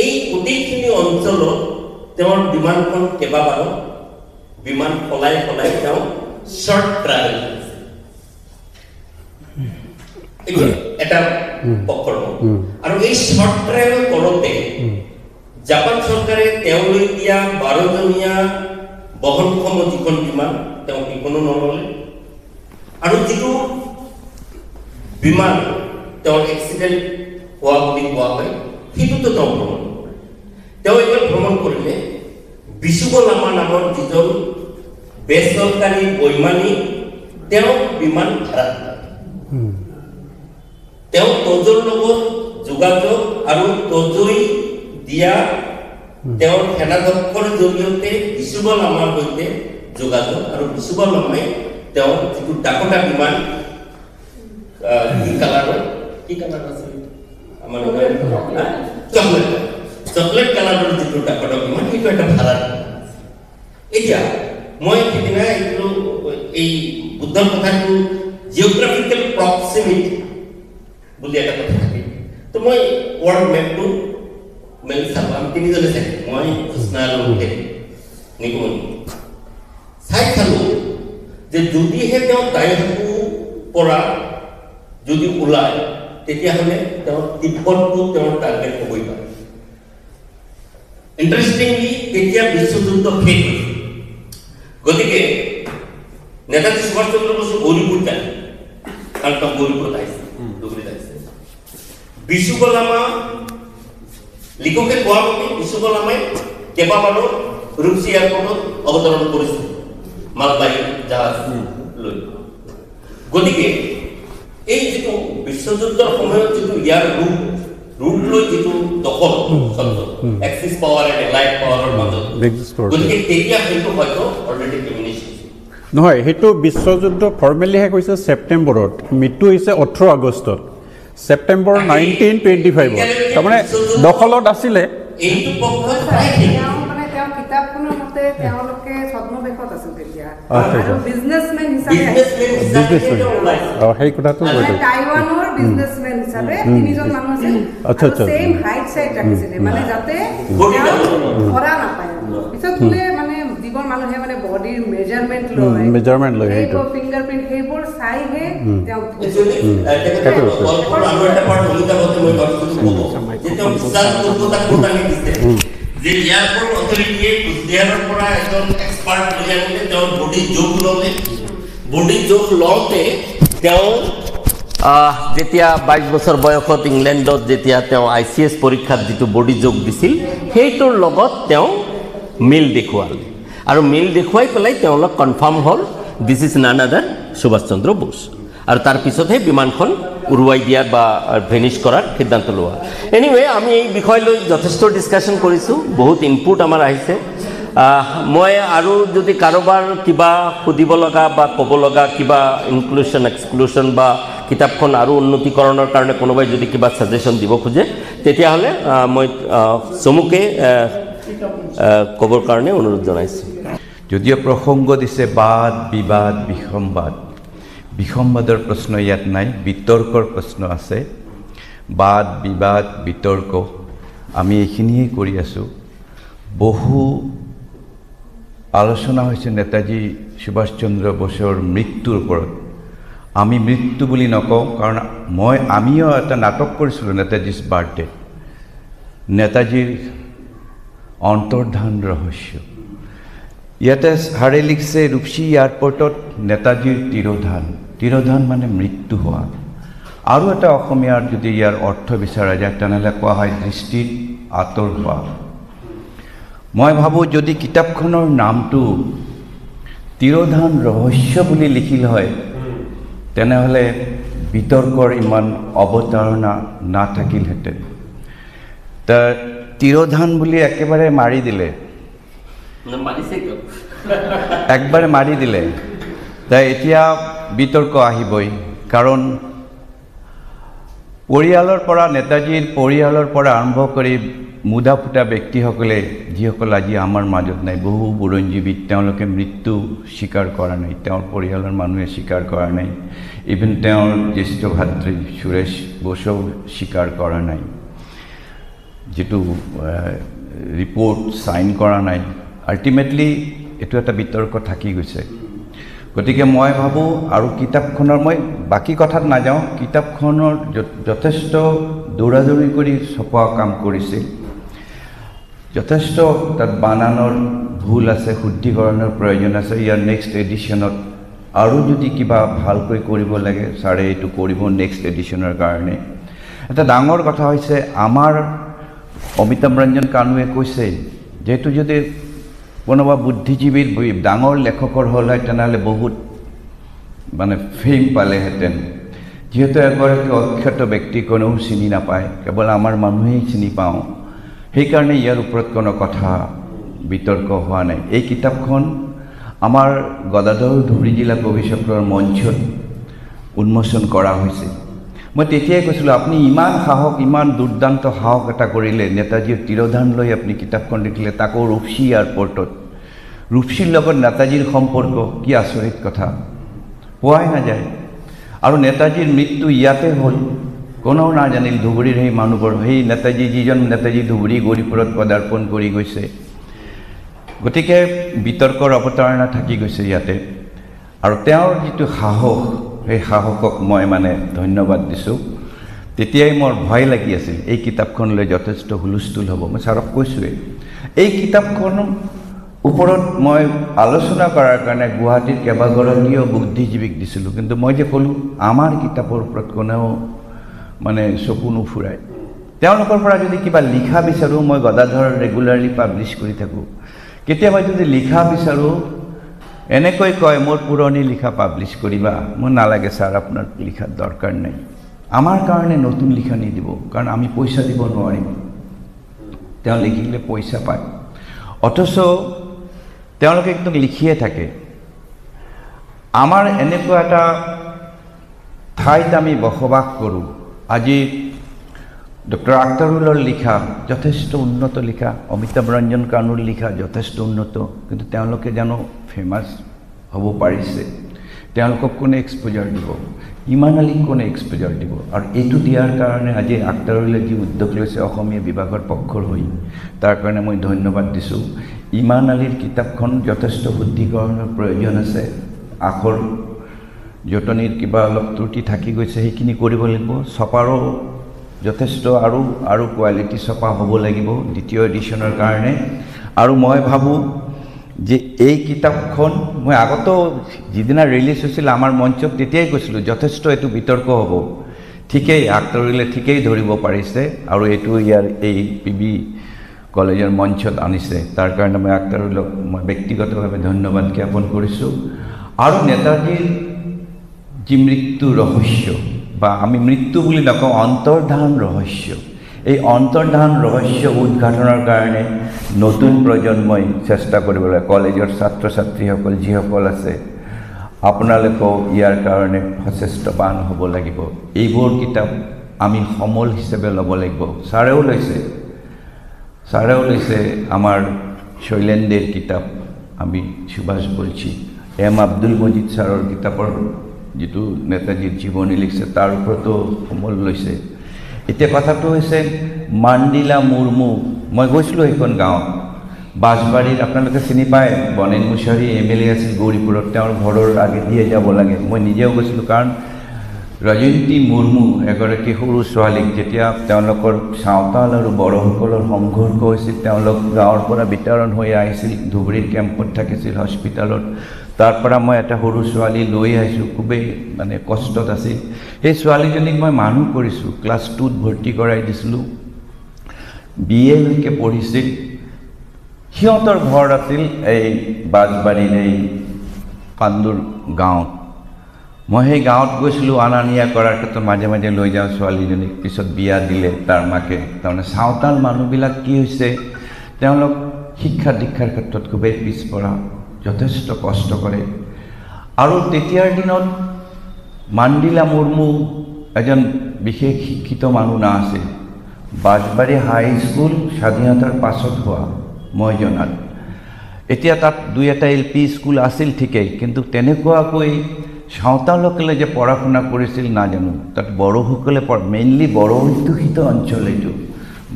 Speaker 4: এই গোটেইখিনি অঞ্চলত তেওঁৰ বিমানখন কেইবাবাৰো বিমান সলাই সলাই তেওঁ শ্বৰ্ট ট্ৰেভেল কৰিছে। এটা পক্ষৰ আৰু এই শ্বৰ্ট ট্ৰেভেল কৰোঁতে জাপান চৰকাৰে তেওঁলৈ দিয়া 12জনীয়া বহনক্ষম যিখন বিমান তেওঁ সেইখনো নল'লে, আৰু যিটো বিমান তেওঁৰ এক্সিডেণ্ট হোৱা বুলি কোৱা হয় সেইটোতো তেওঁ ভ্ৰমণ কৰে। তেওঁ এইবাৰ ভ্ৰমণ কৰিলে বিশুভ লামা নামৰ যিজন বেচৰকাৰী বৈমানিক, তেওঁ বিমান ভাড়া দিলে। তেওঁ তজৰ লগত যোগাযোগ আৰু তজৈ দিয়া তেওঁৰ সেনাধ্যক্ষৰ জৰিয়তে বিশুভ লামাৰ সৈতে যোগাযোগ, আৰু বিশুভ লামাই তেওঁৰ যিটো ডাকোটা বিমান কি কালাৰ আছিল চকলেট কালাৰৰ যিটো ডাকডকমেণ্ট সেইটো এটা ভাড়া। এতিয়া মই সেইদিনা এইটো এই বুদ্ধৰ কথাটো জিঅ'গ্ৰাফিকেল প্ৰক্সিমিটি বুলি এটা কথা থাকে। তো মই ৱৰ্ল্ড মেপটো মেলি চালোঁ, আমি তিনিজনে চাইছোঁ, মই কৃষ্ণা আৰু নিকুমণি চাই চালোঁ যে যদিহে তেওঁ দাইহাটু পৰা যদি ওলায় তেতিয়াহ'লে তেওঁ তিব্বতটো তেওঁৰ টাৰ্গেট হ'বই পাৰে। ইণ্টাৰেষ্টিংলি তেতিয়া বিশ্বযুদ্ধ শেষ হৈছিল, গতিকে নেতাজী সুভাষ চন্দ্ৰ বসু গৌৰীপুৰ যায়, কাৰণ তেওঁ গৌৰীপুৰত আহিছে, ডুবুৰীত আহিছে। বিশ্বকলামা লিখকে কোৱা মতে বিশ্বকলামাই কেইবাবাৰো ৰূপসী এয়াৰপৰ্টত অৱতৰণ কৰিছিল মালবাহী জাহাজ লৈ। গতিকে এই যিটো বিশ্বযুদ্ধৰ সময়ত যিটো ইয়াৰ ৰুট লৈ যিটো দখল এক্সিছ পাৱাৰ এণ্ড এলাইড পাৱাৰৰ মাজত, গতিকে তেতিয়া সেইটো হয়তো অলৰেডি ডমিনেশ্যন
Speaker 3: নহয়। সেইটো বিশ্বযুদ্ধ ফৰ্মেলি শেষ হৈছে ছেপ্টেম্বৰত, মৃত্যু হৈছে 18 আগষ্টত, ছেপ্টেম্বৰ 1925। তাৰমানে দখলত আছিলে।
Speaker 4: এইটো পক্ষত
Speaker 2: কিতাপখনৰ মতে তেওঁলোকে ছদ্মবেশত আছিল তেতিয়া,
Speaker 3: আৰু
Speaker 2: বিজনেছমেন
Speaker 3: সেই কথাটো
Speaker 2: টাইৱানৰ বিজনেছমেন হিচাপে তিনিজন মানুহ আছিল, সেম হাইট চাইট ৰাখিছিলে, মানে যাতে ধৰা নাপায়। পিছত বোলে মানে যিবোৰ মানুহে মানে বডিৰ মেজাৰমেণ্ট লয় সেইবোৰ ফিংগাৰপ্ৰিণ্ট সেইবোৰ চাইহে তেওঁ
Speaker 4: যে এয়াৰপোৰ্ট অথৰিটিয়ে কোচবিহাৰৰ পৰা এজন এক্সপাৰ্ট লৈ আনিলে, তেওঁৰ বডি জোখ ল'লে। বডি জোখ লওঁতে তেওঁ যেতিয়া 22 বছৰ বয়সত ইংলেণ্ডত যেতিয়া তেওঁ ICS পৰীক্ষাত যিটো বডি জোখ দিছিল সেইটোৰ লগত তেওঁ মিল দেখুৱালে, আৰু মিল দেখুৱাই পেলাই তেওঁলোক কনফাৰ্ম হ'ল দিছ ইজ নান আদাৰ সুভাষ চন্দ্ৰ বোস। আৰু তাৰ পিছতহে বিমানখন উৰুৱাই দিয়াৰ বা ভেনিছ কৰাৰ সিদ্ধান্ত লোৱা। এনিৱে আমি এই বিষয় লৈ যথেষ্ট ডিছকাশ্যন কৰিছোঁ, বহুত ইনপুট আমাৰ আহিছে। মই আৰু যদি কাৰোবাৰ কিবা সুধিব লগা বা ক'ব লগা কিবা ইনক্লুশ্যন এক্সক্লুশ্যন বা কিতাপখন আৰু উন্নতিকৰণৰ কাৰণে কোনোবাই যদি কিবা ছাজেশ্যন দিব খোজে তেতিয়াহ'লে মই চমুকে ক'বৰ কাৰণে অনুৰোধ জনাইছোঁ।
Speaker 5: যদিও প্ৰসংগ দিছে বাদ বিবাদ বিসম্বাদ, বিসম্বাদৰ প্ৰশ্ন ইয়াত নাই, বিতৰ্কৰ প্ৰশ্ন আছে। বাদ বিবাদ বিতৰ্ক আমি এইখিনিয়ে কৰি আছোঁ। বহু আলোচনা হৈছে নেতাজী সুভাষ চন্দ্ৰ বসুৰ মৃত্যুৰ ওপৰত। আমি মৃত্যু বুলি নকওঁ, কাৰণ আমিও এটা নাটক কৰিছিলোঁ নেতাজীৰ বাৰ্থডে, নেতাজীৰ অন্তৰ্ধান ৰহস্য। ইয়াতে হাৰে লিখছে ৰূপসী এয়াৰপৰ্টত নেতাজীৰ তিৰোধান। তিৰোধান মানে মৃত্যু হোৱা। আৰু এটা অসমীয়াৰ যদি ইয়াৰ অৰ্থ বিচৰা যায় তেনেহ'লে কোৱা হয় দৃষ্টিত আঁতৰ হোৱা। মই ভাবোঁ যদি কিতাপখনৰ নামটো তিৰোধান ৰহস্য বুলি লিখিল হয় তেনেহ'লে বিতৰ্কৰ ইমান অৱতাৰণা নাথাকিলহেঁতেন। তিৰোধান বুলি একেবাৰে মাৰি দিলে, একবাৰে মাৰি দিলে, তাই এতিয়া বিতৰ্ক আহিবই। কাৰণ পৰিয়ালৰ পৰা, নেতাজীৰ পৰিয়ালৰ পৰা আৰম্ভ কৰি মুদা ফুটা ব্যক্তিসকলে যিসকল আজি আমাৰ মাজত নাই, বহু বুৰঞ্জীবিদ, তেওঁলোকে মৃত্যু স্বীকাৰ কৰা নাই, তেওঁৰ পৰিয়ালৰ মানুহে স্বীকাৰ কৰা নাই, ইভেন তেওঁৰ জ্যেষ্ঠ ভাতৃ সুৰেশ বসুও স্বীকাৰ কৰা নাই, যিটো ৰিপৰ্ট চাইন কৰা নাই। আল্টিমেটলি এইটো এটা বিতৰ্ক থাকি গৈছে। গতিকে মই ভাবোঁ, আৰু কিতাপখনৰ, মই বাকী কথাত নাযাওঁ, কিতাপখনৰ যথেষ্ট দৌৰাদৌৰি কৰি ছপোৱা কাম কৰিছিল, যথেষ্ট তাত বানানৰ ভুল আছে, শুদ্ধিকৰণৰ প্ৰয়োজন আছে। ইয়াৰ নেক্সট এডিশ্যনত আৰু যদি কিবা ভালকৈ কৰিব লাগে ছাৰে এইটো কৰিব নেক্সট এডিশ্যনৰ কাৰণে। এটা ডাঙৰ কথা হৈছে, আমাৰ অমিতাভ ৰঞ্জন কানুৱে কৈছে যিহেতু যদি কোনোবা বুদ্ধিজীৱীৰ ডাঙৰ লেখকৰ হ'ল হয় তেনেহ'লে বহুত মানে ফেম পালেহেঁতেন। যিহেতু এগৰাকী অখ্যাত ব্যক্তি, কোনেও চিনি নাপায়, কেৱল আমাৰ মানুহেই চিনি পাওঁ, সেইকাৰণে ইয়াৰ ওপৰত কোনো কথা বিতৰ্ক হোৱা নাই। এই কিতাপখন আমাৰ গদাধৰ ধুবুৰী জিলা কবি চক্ৰৰ মঞ্চত উন্মোচন কৰা হৈছে। মই তেতিয়াই কৈছিলোঁ আপুনি ইমান সাহস, ইমান দুৰ্দান্ত সাহস এটা কৰিলে, নেতাজীৰ তিৰোধান লৈ আপুনি কিতাপখন লিখিলে, তাকো ৰূপসী এয়াৰপৰ্টত। ৰূপসীৰ লগত নেতাজীৰ সম্পৰ্ক কি আচৰিত কথা, পোৱাই নাযায়। আৰু নেতাজীৰ মৃত্যু ইয়াতে হ'ল, কোনেও নাজানিল ধুবুৰীৰ সেই মানুহবোৰ, সেই নেতাজী যিজন নেতাজী ধুবুৰী গৌৰীপুৰত পদাৰ্পণ কৰি গৈছে। গতিকে বিতৰ্কৰ অৱতাৰণা থাকি গৈছে ইয়াতে। আৰু তেওঁৰ যিটো সাহস, সেই সাহসক মই মানে ধন্যবাদ দিছোঁ। তেতিয়াই মোৰ ভয় লাগি আছিল এই কিতাপখন লৈ যথেষ্ট হুলস্থুল হ'ব। মই ছাৰক কৈছোঁৱেই, এই কিতাপখনৰ ওপৰত মই আলোচনা কৰাৰ কাৰণে গুৱাহাটীৰ কেইবাগৰাকীও বুদ্ধিজীৱীক দিছিলোঁ, কিন্তু মই যে ক'লোঁ আমাৰ কিতাপৰ ওপৰত কোনেও মানে চকু নুফুৰায়। তেওঁলোকৰ পৰা যদি কিবা লিখা বিচাৰোঁ, মই গদাধৰ ৰেগুলাৰলি পাব্লিছ কৰি থাকোঁ। কেতিয়াবা যদি লিখা বিচাৰোঁ, এনেকৈ কয় মোৰ পুৰণি লিখা পাব্লিছ কৰিবা। মই নালাগে ছাৰ, আপোনাৰ লিখাৰ দৰকাৰ নাই, আমাৰ কাৰণে নতুন লিখা নিদিব, কাৰণ আমি পইচা দিব নোৱাৰিম। তেওঁ লিখিলে পইচা পায়, অথচ তেওঁলোকে একদম লিখিয়ে থাকে। আমাৰ এনেকুৱা এটা ঠাইত আমি বসবাস কৰোঁ। আজি ডক্টৰ আখতাৰুলৰ লিখা যথেষ্ট উন্নত লিখা, অমিতাভ ৰঞ্জন কানুৰ লিখা যথেষ্ট উন্নত, কিন্তু তেওঁলোকে জানো ফেমাছ হ'ব পাৰিছে? তেওঁলোকক কোনে এক্সপ'জাৰ দিব? ইমান আলীক কোনে এক্সপ'জাৰ দিব? আৰু এইটো দিয়াৰ কাৰণে আজি আখতাৰুলে যি উদ্যোগ লৈছে অসমীয়া বিভাগৰ পক্ষৰ হৈ, তাৰ কাৰণে মই ধন্যবাদ দিছোঁ। ইমান আলীৰ কিতাপখন যথেষ্ট শুদ্ধিকৰণৰ প্ৰয়োজন আছে। আখৰ জটনিৰ কিবা অলপ ত্ৰুটি থাকি গৈছে, সেইখিনি কৰিব লাগিব। ছপাৰো যথেষ্ট আৰু কোৱালিটি ছপা হ'ব লাগিব দ্বিতীয় এডিশ্যনৰ কাৰণে। আৰু মই ভাবোঁ যে এই কিতাপখন মই আগতেও যিদিনা ৰিলিজ হৈছিল আমাৰ মঞ্চত তেতিয়াই কৈছিলোঁ যথেষ্ট এইটো বিতৰ্ক হ'ব। ঠিকেই, আখতাৰুলে ঠিকেই ধৰিব পাৰিছে আৰু এইটো ইয়াৰ এই PB কলেজৰ মঞ্চত আনিছে, তাৰ কাৰণে মই আখতাৰুলক মই ব্যক্তিগতভাৱে ধন্যবাদ জ্ঞাপন কৰিছোঁ। আৰু নেতাজীৰ যি মৃত্যু ৰহস্য, বা আমি মৃত্যু বুলি নকওঁ, অন্তৰ্ধান ৰহস্য, এই অন্তৰ্ধান ৰহস্য উদ্ঘাটনৰ কাৰণে নতুন প্ৰজন্মই চেষ্টা কৰিব লাগে। কলেজৰ ছাত্ৰ ছাত্ৰীসকল যিসকল আছে, আপোনালোকেও ইয়াৰ কাৰণে সচেষ্টবান হ'ব লাগিব। এইবোৰ কিতাপ আমি সমল হিচাপে ল'ব লাগিব। ছাৰেও লৈছে আমাৰ শৈলেন্দ্ৰৰ কিতাপ, আমি সুভাষ বলছি, আব্দুল মজিদ ছাৰৰ কিতাপৰ যিটো নেতাজীৰ জীৱনী লিখিছে তাৰ ওপৰতো সমল লৈছে। এতিয়া কথাটো হৈছে মাণ্ডিলা মুৰ্মু, মই গৈছিলোঁ সেইখন গাঁৱত, বাঁশবাৰীত, আপোনালোকে চিনি পায়, বনেন মুছাৰী MLA আছিল গৌৰীপুৰত, তেওঁৰ ঘৰৰ আগেদিয়ে যাব লাগে। মই নিজেও গৈছিলোঁ, কাৰণ ৰজন্তী মুৰ্মু এগৰাকী সৰু ছোৱালীক যেতিয়া তেওঁলোকৰ চাওতাল আৰু বড়োসকলৰ সংঘৰ্ষ হৈছিল, তেওঁলোক গাঁৱৰ পৰা বিতৰণ হৈ আহিছিল, ধুবুৰীৰ কেম্পত থাকিছিল, হস্পিটেলত। তাৰ পৰা মই এটা সৰু ছোৱালী লৈ আহিছোঁ, খুবেই মানে কষ্টত আছিল। সেই ছোৱালীজনীক মই মানুহ কৰিছোঁ, ক্লাছ 2ত ভৰ্তি কৰাই দিছিলোঁ, BA লৈকে পঢ়িছিল। সিহঁতৰ ঘৰ আছিল এই বাঁশবাৰীৰ এই পাণ্ডুৰ গাঁৱত। মই সেই গাঁৱত গৈছিলোঁ, অনা নিয়া কৰাৰ ক্ষেত্ৰত মাজে মাজে লৈ যাওঁ ছোৱালীজনীক। পিছত বিয়া দিলে তাৰ মাকে। তাৰমানে চাওতাল মানুহবিলাক কি হৈছে, তেওঁলোক শিক্ষা দীক্ষাৰ ক্ষেত্ৰত খুবেই পিছপৰা, যথেষ্ট কষ্ট কৰে। আৰু তেতিয়াৰ দিনত মাণ্ডিলা মুৰ্মু এজন বিশেষ শিক্ষিত মানুহ নাছিল। বাঁশবাৰী হাইস্কুল স্বাধীনতাৰ পাছত হোৱা মই জনাত। এতিয়া তাত 2-এটা LP স্কুল আছিল ঠিকেই, কিন্তু তেনেকুৱাকৈ সাঁওতালসকলে যে পঢ়া শুনা কৰিছিল নাজানো। তাত বড়োসকলে মেইনলি বড়ো অধ্যুষিত অঞ্চল, এইটো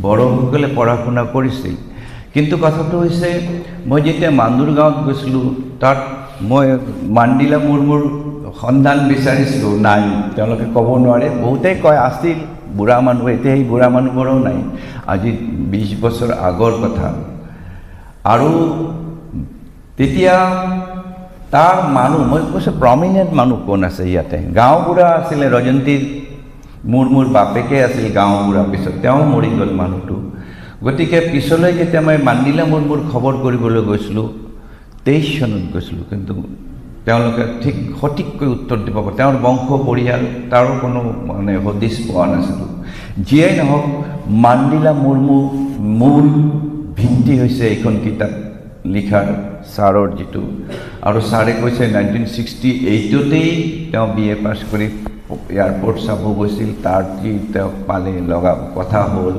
Speaker 5: বড়োসকলে পঢ়া শুনা কৰিছিল। কিন্তু কথাটো হৈছে, মই যেতিয়া মান্দুৰ গাঁৱত গৈছিলোঁ, তাত মই মাণ্ডিলা মুৰ্মুৰ সন্ধান বিচাৰিছিলোঁ, নাই, তেওঁলোকে ক'ব নোৱাৰে। বহুতেই কয় আছিল বুঢ়া মানুহ, এতিয়া সেই বুঢ়া মানুহবোৰো নাই, আজি 20 বছৰ আগৰ কথা। আৰু তেতিয়া তাৰ মানুহ, মই কৈছোঁ প্ৰমিনেণ্ট মানুহ কোন আছে ইয়াতে? গাঁওবুঢ়া আছিলে, ৰজন্তী মুৰ্মুৰ বাপেকে আছিল গাঁওবুঢ়া, পিছত তেওঁ মৰি গ'ল মানুহটো। গতিকে পিছলৈ যেতিয়া মই মাণ্ডিলা মুৰ্মুৰ খবৰ কৰিবলৈ গৈছিলোঁ, 23 চনত গৈছিলোঁ, কিন্তু তেওঁলোকে ঠিক সঠিককৈ উত্তৰ দিব পাৰে, তেওঁৰ বংশ পৰিয়াল তাৰো কোনো মানে হদিছ পোৱা নাছিলোঁ। যিয়েই নহওক, মাণ্ডিলা মুৰ্মু মূল ভিত্তি হৈছে এইখন কিতাপ লিখাৰ ছাৰৰ যিটো। আৰু ছাৰে কৈছে 1968তেই তেওঁ BA পাছ কৰি এয়াৰপৰ্ট চাব গৈছিল, তাত যি তেওঁক পালে লগা কথা হ'ল।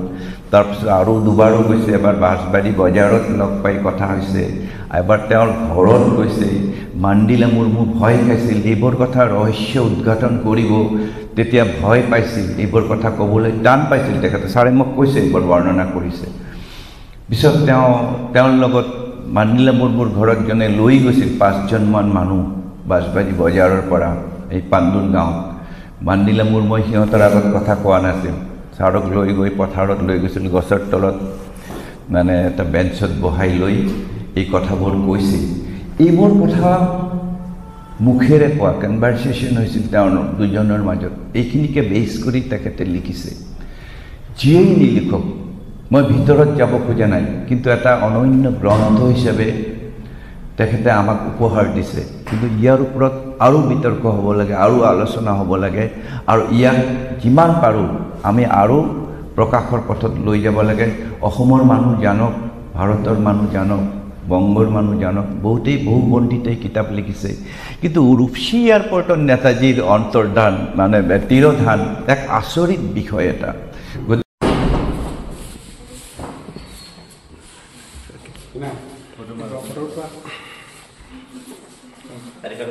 Speaker 5: তাৰপিছত আৰু দুবাৰো গৈছে, এবাৰ বাঁশবাৰী বজাৰত লগ পাই কথা হৈছে, এবাৰ তেওঁৰ ঘৰত গৈছে। মাণ্ডিলা মুৰ্মু ভয় খাইছিল, এইবোৰ কথা ৰহস্য উদ্ঘাটন কৰিব, তেতিয়া ভয় পাইছিল, এইবোৰ কথা ক'বলৈ টান পাইছিল তেখেতে। ছাৰে মোক কৈছে, এইবোৰ বৰ্ণনা কৰিছে। পিছত তেওঁৰ লগত মাণ্ডিলা মুৰ্মুৰ ঘৰত জনে লৈ গৈছিল 5জনমান মানুহ বাঁশবাৰী বজাৰৰ পৰা এই পাণ্ডুৰ গাঁৱত। মাণ্ডিলা মুৰ্মুৱে সিহঁতৰ আগত কথা কোৱা নাছিল, ছাৰক লৈ গৈ পথাৰত লৈ গৈছিল, গছৰ তলত মানে এটা বেঞ্চত বহাই লৈ এই কথাবোৰ কৈছিল। এইবোৰ কথা মুখেৰে কোৱা কনভাৰচেশ্যন হৈছিল তেওঁৰ দুজনৰ মাজত, এইখিনিকে বেছ কৰি তেখেতে লিখিছে। যিয়েই নিলিখক, মই ভিতৰত যাব খোজা নাই, কিন্তু এটা অনন্য গ্ৰন্থ হিচাপে তেখেতে আমাক উপহাৰ দিছে। কিন্তু ইয়াৰ ওপৰত আৰু বিতৰ্ক হ'ব লাগে, আৰু আলোচনা হ'ব লাগে, আৰু ইয়াক যিমান পাৰোঁ আমি আৰু প্ৰকাশৰ পথত লৈ যাব লাগে। অসমৰ মানুহ জানক, ভাৰতৰ মানুহ জানক, বংগৰ মানুহ জানক, বহুতেই বহুবৰ্ণিতেই কিতাপ লিখিছে। কিন্তু ৰূপসী এয়াৰপৰ্টত নেতাজীৰ অন্তৰ্ধান মানে তিৰোধান এক আচৰিত বিষয় এটা।
Speaker 4: Tadi kan